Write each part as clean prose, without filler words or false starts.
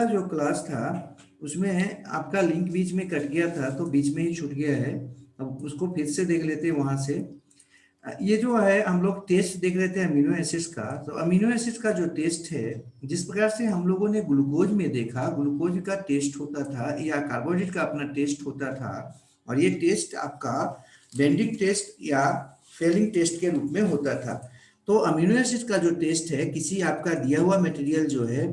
जो क्लास था उसमें आपका लिंक बीच में कट गया था, तो बीच में ही छूट गया है। अब उसको फिर से देख लेते हैं वहां से। ये जो है हम लोग टेस्ट देख रहे थे अमीनो एसिड्स का। तो अमीनो एसिड्स का जो टेस्ट है, जिस प्रकार से हम लोगों ने ग्लूकोज में देखा, ग्लूकोज का टेस्ट होता था या कार्बोहाइड्रेट का अपना टेस्ट होता था, और ये टेस्ट आपका बेंडिंग टेस्ट या फेलिंग टेस्ट के रूप में होता था। तो अमीनो एसिड का जो टेस्ट है, किसी आपका दिया हुआ मटेरियल जो है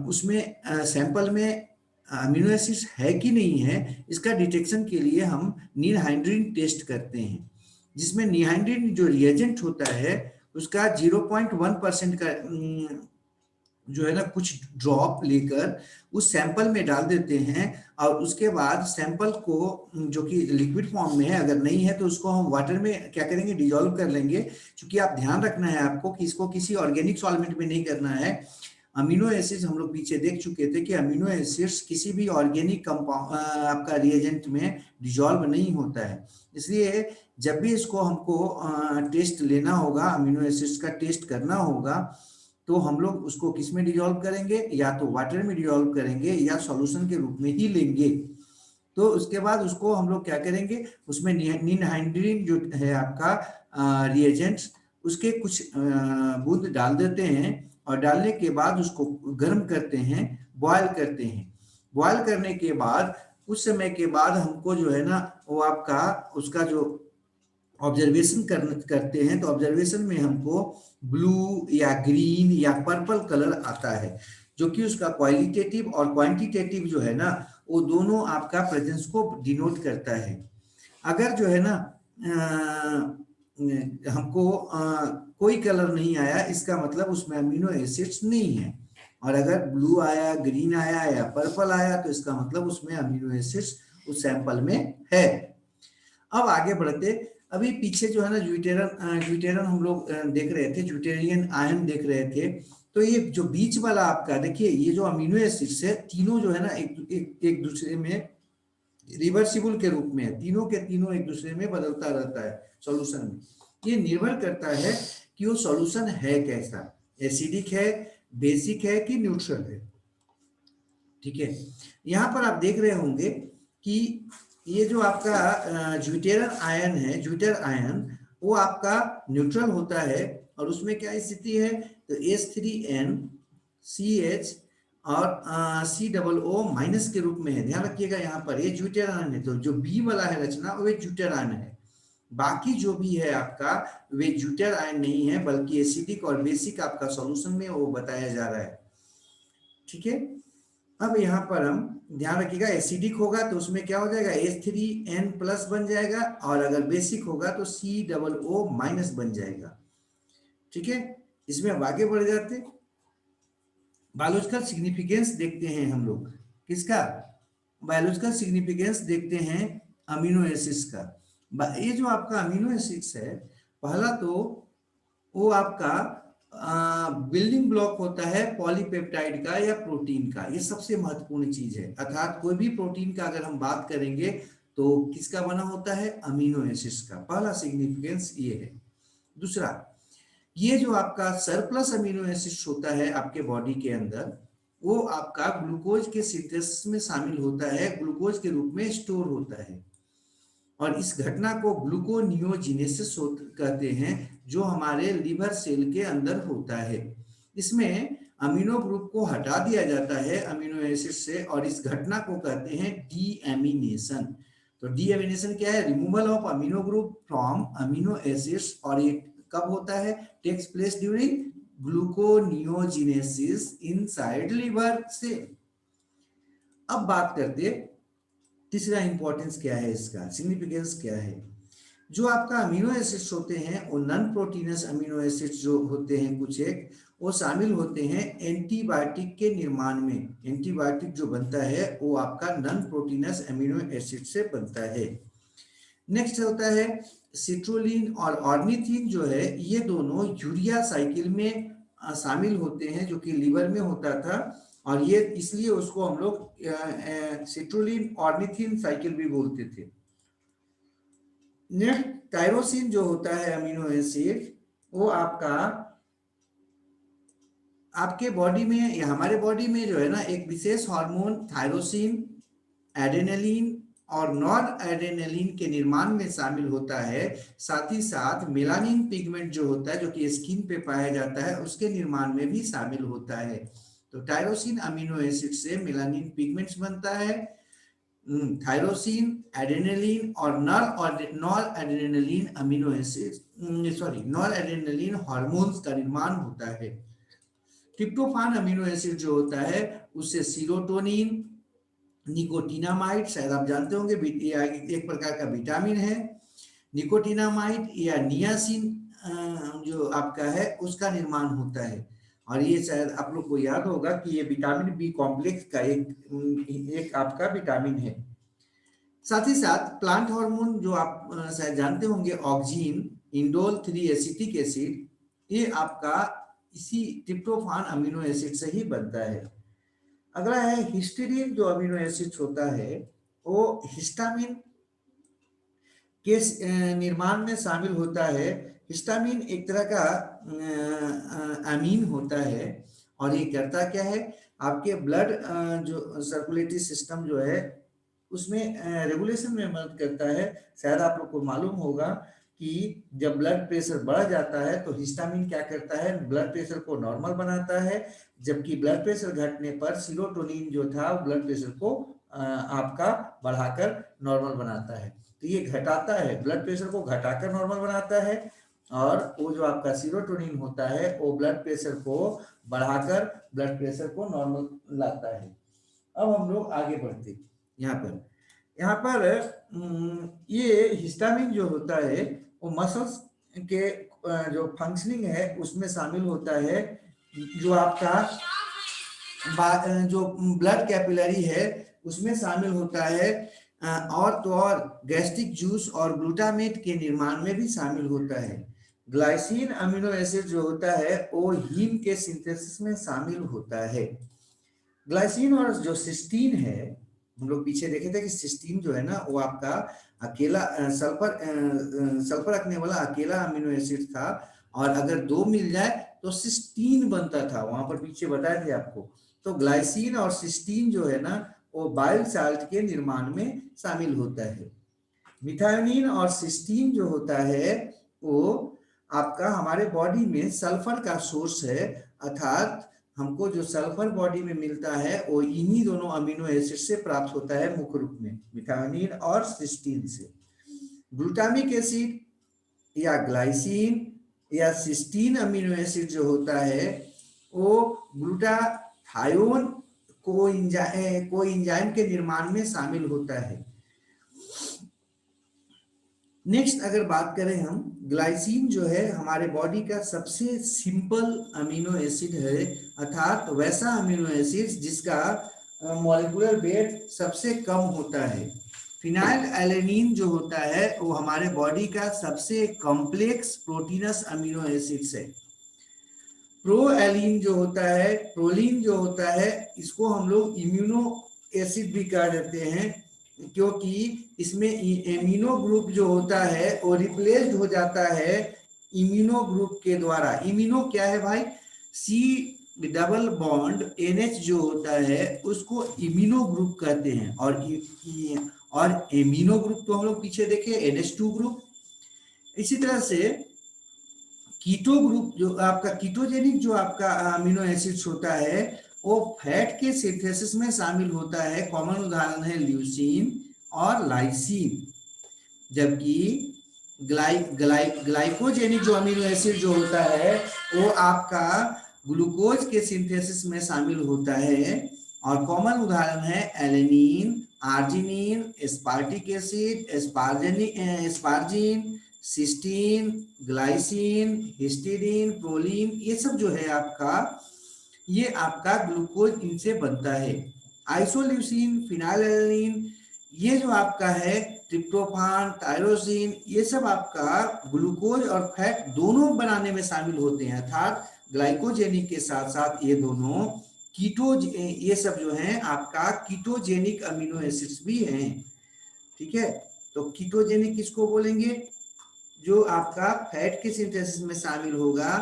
उसमें सैंपल में अमीनो एसिड्स है कि नहीं है, इसका डिटेक्शन के लिए हम नीलहाइड्रीन टेस्ट करते हैं, जिसमें नीलहाइड्रीन जो रिएजेंट होता है उसका 0.1% का जो है ना कुछ ड्रॉप लेकर उस सैंपल में डाल देते हैं। और उसके बाद सैंपल को जो कि लिक्विड फॉर्म में है, अगर नहीं है तो उसको हम वाटर में क्या करेंगे, डिजोल्व कर लेंगे। क्योंकि आप ध्यान रखना है आपको कि इसको किसी ऑर्गेनिक सॉल्वेंट में नहीं करना है। अमीनो एसिड्स हम लोग पीछे देख चुके थे कि अमीनो एसिड्स किसी भी ऑर्गेनिक कंपाउंड आपका रिएजेंट में डिजोल्व नहीं होता है। इसलिए जब भी इसको हमको टेस्ट लेना होगा, अमीनो एसिड्स का टेस्ट करना होगा, तो हम लोग उसको किस में डिजोल्व करेंगे, या तो वाटर में डिजोल्व करेंगे या सॉल्यूशन के रूप में ही लेंगे। तो उसके बाद उसको हम लोग क्या करेंगे, उसमें नीलहाइड्रीन जो है आपका रिएजेंट्स, उसके कुछ बूंद डाल देते हैं, और डालने के बाद उसको गर्म करते हैं, बॉयल करते हैं। बॉयल करने के बाद कुछ समय के बाद हमको जो है ना वो आपका उसका जो ऑब्जर्वेशन करते हैं, तो ऑब्जर्वेशन में हमको ब्लू या ग्रीन या पर्पल कलर आता है, जो कि उसका क्वालिटेटिव और क्वांटिटेटिव जो है ना वो दोनों आपका प्रेजेंस को डिनोट करता है। अगर जो है ना हमको कोई कलर नहीं आया, इसका मतलब उसमें अमीनो एसिड्स नहीं है। और अगर ब्लू आया, ग्रीन आया या पर्पल आया, तो इसका मतलब उसमें अमीनो एसिड्स उस सैंपल में है। अब आगे बढ़ते, अभी पीछे जो है ना ज्यूटेरन हम लोग देख रहे थे, ज्यूटेरियन आयन देख रहे थे। तो ये जो बीच वाला आपका देखिए, ये जो अमीनो एसिड्स है तीनों जो है ना एक दूसरे में रिवर्सिबल के रूप में है, तीनों के तीनों एक दूसरे में बदलता रहता है सॉल्यूशन में। ये निर्भर करता है कि वो सॉल्यूशन है कैसा, एसिडिक है, बेसिक है कि न्यूट्रल है। ठीक है, यहाँ पर आप देख रहे होंगे कि ये जो आपका ज्यूटेरन आयन है, ज्यूटर आयन, वो आपका न्यूट्रल होता है। और उसमें क्या स्थिति है, तो H3NCH और COO माइनस के रूप में है। ध्यान रखिएगा, यहाँ पर ये ज्यूटर आयन है, तो जो बी वाला है रचना वो ज्यूटर आयन है। बाकी जो भी है आपका वे ज्यूटर आयन नहीं है, बल्कि एसिडिक और बेसिक आपका सॉल्यूशन में वो बताया जा रहा है। ठीक है, अब यहाँ पर हम ध्यान रखिएगा, एसिडिक होगा तो उसमें क्या हो जाएगा, H3N प्लस बन जाएगा, और अगर बेसिक होगा तो COO माइनस बन जाएगा। ठीक है, इसमें अब आगे बढ़ जाते, बायोलॉजिकल सिग्निफिकेंस देखते हैं हम लोग। किसका, बायोलॉजिकल सिग्निफिकेंस देखते हैं अमीनो एसिड्स का। ये जो आपका अमीनो एसिड्स है, पहला तो वो आपका बिल्डिंग ब्लॉक होता है पॉलीपेप्टाइड का या प्रोटीन का। ये सबसे महत्वपूर्ण चीज है, अर्थात कोई भी प्रोटीन का अगर हम बात करेंगे तो किसका बना होता है, अमीनो एसिड्स का। पहला सिग्निफिकेंस ये है। दूसरा, ये जो आपका सरप्लस अमीनो एसिड्स होता है आपके बॉडी के अंदर, वो आपका ग्लूकोज के सिंथेसिस में शामिल होता है, ग्लूकोज के रूप में स्टोर होता है। और इस घटना को ग्लूकोनियोजिनेसिस कहते हैं, जो हमारे लिवर सेल के अंदर होता है। इसमें अमीनो ग्रुप को हटा दिया जाता है अमीनो एसिड से, और इस घटना को कहते हैं डीएमिनेशन। तो डीएमिनेशन क्या है, removal of amino group from amino acids. और ये कब होता है, takes place during gluconeogenesis inside liver cell. अब बात करते, तीसरा इंपॉर्टेंस क्या है, इसका सिग्निफिकेंस क्या है। जो आपका अमीनो एसिड्स होते हैं वो नॉन प्रोटीनस अमीनो एसिड्स जो होते हैं कुछ एक, वो शामिल होते हैं एंटीबायोटिक के निर्माण में। एंटीबायोटिक जो बनता है वो आपका नॉन प्रोटीनस अमीनो एसिड से बनता है। नेक्स्ट होता है सिट्रोलिन और ऑर्निथिन, जो है ये दोनों यूरिया साइकिल में शामिल होते हैं, जो कि लिवर में होता था। और ये इसलिए उसको हम लोग सिट्रोलिन ऑर्निथिन साइकिल भी बोलते थे। नेक्स्ट, टायरोसिन जो होता है अमीनो एसिड, वो आपका आपके बॉडी में या हमारे बॉडी में जो है ना एक विशेष हार्मोन थायरोसिन, एड्रेनलिन और नॉर एड्रेनलिन के निर्माण में शामिल होता है। साथ ही साथ मेलानिन पिगमेंट जो होता है, जो कि स्किन पे पाया जाता है, उसके निर्माण में भी शामिल होता है। तो टायरोसिन अमीनो एसिड से मेलानिन पिगमेंट्स बनता है। थायरोसिन, एड्रेनलिन और nor adrenaline amino acid nor adrenaline hormones का निर्माण होता है। ट्रिप्टोफान अमीनो एसिड जो होता है उससे सीरोटोनिन, निकोटिनामाइड, शायद आप जानते होंगे, एक प्रकार का विटामिन है। निकोटिनामाइड या नियासिन जो आपका है उसका निर्माण होता है। और ये शायद आप लोग को याद होगा कि ये विटामिन बी कॉम्प्लेक्स का एक आपका विटामिन है। साथ ही साथ प्लांट हार्मोन जो आप शायद जानते होंगे, ऑक्जीन, इंडोल 3 एसिटिक एसिड, ये आपका इसी ट्रिप्टोफान अमीनो एसिड से ही बनता है। अगला है हिस्टीडीन जो अमीनो एसिड होता है, वो हिस्टामिन के निर्माण में शामिल होता है। हिस्टामिन एक तरह का अमीन होता है और ये करता क्या है, आपके ब्लड जो सर्कुलेटरी सिस्टम जो है उसमें रेगुलेशन में मदद करता है। शायद आप लोग को मालूम होगा कि जब ब्लड प्रेशर बढ़ जाता है तो हिस्टामिन क्या करता है, ब्लड प्रेशर को नॉर्मल बनाता है, जबकि ब्लड प्रेशर घटने पर सीरोटोनिन जो था ब्लड प्रेशर को आपका बढ़ाकर नॉर्मल बनाता है। तो ये घटाता है, ब्लड प्रेशर को घटाकर नॉर्मल बनाता है, और वो जो आपका सीरोटोनिन होता है वो ब्लड प्रेशर को बढ़ाकर ब्लड प्रेशर को नॉर्मल लाता है। अब हम लोग आगे बढ़ते यहाँ पर ये हिस्टामिन जो होता है वो मसल्स के जो फंक्शनिंग है उसमें शामिल होता है। जो आपका जो ब्लड कैपिलरी है उसमें शामिल होता है, और तो और गैस्ट्रिक जूस और ग्लूटामेट के निर्माण में भी शामिल होता है। ग्लाइसिन अमीनो एसिड जो होता है वो हीम के सिंथेसिस में शामिल होता है। ग्लाइसिन और जो सिस्टीन है, हम लोग पीछे देखे थे कि सिस्टीन जो है ना वो आपका अकेला सल्फर रखने वाला अकेला अमीनो एसिड था, और अगर दो मिल जाए तो सिस्टीन बनता था, वहां पर पीछे बताए थे आपको। तो ग्लाइसिन और सिस्टीन जो है ना वो बाइल साल्ट के निर्माण में शामिल होता है। मिथायोनिन और सिस्टीन जो होता है वो आपका हमारे बॉडी में सल्फर का सोर्स है, अर्थात हमको जो सल्फर बॉडी में मिलता है वो इन्हीं दोनों अमीनो एसिड से प्राप्त होता है, मुख्य रूप में मिथायोनिन और सिस्टीन से। ग्लूटामिक एसिड या ग्लाइसिन या सिस्टीन अमीनो एसिड जो होता है वो ग्लूटाथायोन को एंजाइम के निर्माण में शामिल होता है। नेक्स्ट अगर बात करें हम, ग्लाइसिन जो है हमारे बॉडी का सबसे सिंपल अमीनो एसिड है, अर्थात वैसा अमीनो एसिड जिसका मॉलिक्यूलर वेट सबसे कम होता है। फिनाइल एलेनिन जो होता है वो हमारे बॉडी का सबसे कॉम्प्लेक्स प्रोटीनस अमीनो एसिड है। प्रोएलिन जो होता है, प्रोलिन जो होता है, इसको हम लोग इम्यूनो एसिड भी कह देते हैं, क्योंकि इसमें एमिनो ग्रुप जो होता है वो रिप्लेस्ड हो जाता है इम्यूनो ग्रुप के द्वारा। इम्यूनो क्या है भाई, सी डबल बॉन्ड NH जो होता है उसको इम्यूनो ग्रुप कहते हैं। और एमिनो ग्रुप तो हम लोग पीछे देखे NH2 ग्रुप। इसी तरह से कीटो ग्रुप जो आपका कीटोजेनिक जो आपका अमीनो एसिड्स होता है वो फैट के सिंथेसिस में शामिल होता है। कॉमन उदाहरण है ल्यूसीन और लाइसीन। जबकि ग्लाइकोजेनिक जो अमीनो एसिड जो होता है वो आपका ग्लूकोज के सिंथेसिस में शामिल होता है, और कॉमन उदाहरण है alanine, arginine, aspartic acid, asparagine, cysteine, glycine, histidine, proline, ये सब जो है आपका, ये आपका ग्लूकोज इनसे बनता है। आइसोल्यूसिन, फिनाइलएलनिन, ये जो आपका है ट्रिप्टोफान, टायरोसिन, ये सब आपका ग्लूकोज और फैट दोनों बनाने में शामिल होते हैं, अर्थात ग्लाइकोजेनिक के साथ साथ ये दोनों ये सब जो है आपका कीटोजेनिक अमीनो एसिड्स भी हैं। ठीक है, तो कीटोजेनिक किसको बोलेंगे, जो आपका फैट के सिंथेसिस में शामिल होगा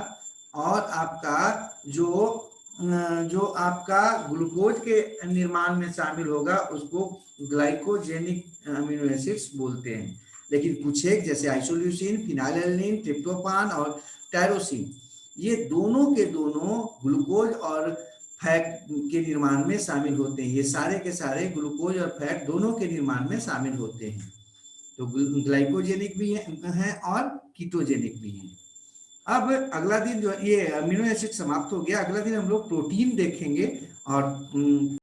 और आपका जो जो आपका ग्लूकोज के निर्माण में शामिल होगा उसको ग्लाइकोजेनिक अमीनो एसिड्स बोलते हैं। लेकिन कुछ एक जैसे आइसोल्यूसिन, फिनाइलएलनिन, ट्रिप्टोफान और टायरोसिन, ये दोनों के दोनों ग्लूकोज और फैट के निर्माण में शामिल होते हैं। ये सारे के सारे ग्लूकोज और फैट दोनों के निर्माण में शामिल होते हैं। तो ग्लाइकोजेनिक भी है और कीटोजेनिक भी है। अब अगला दिन जो ये अमीनो एसिड समाप्त हो गया, अगला दिन हम लोग प्रोटीन देखेंगे और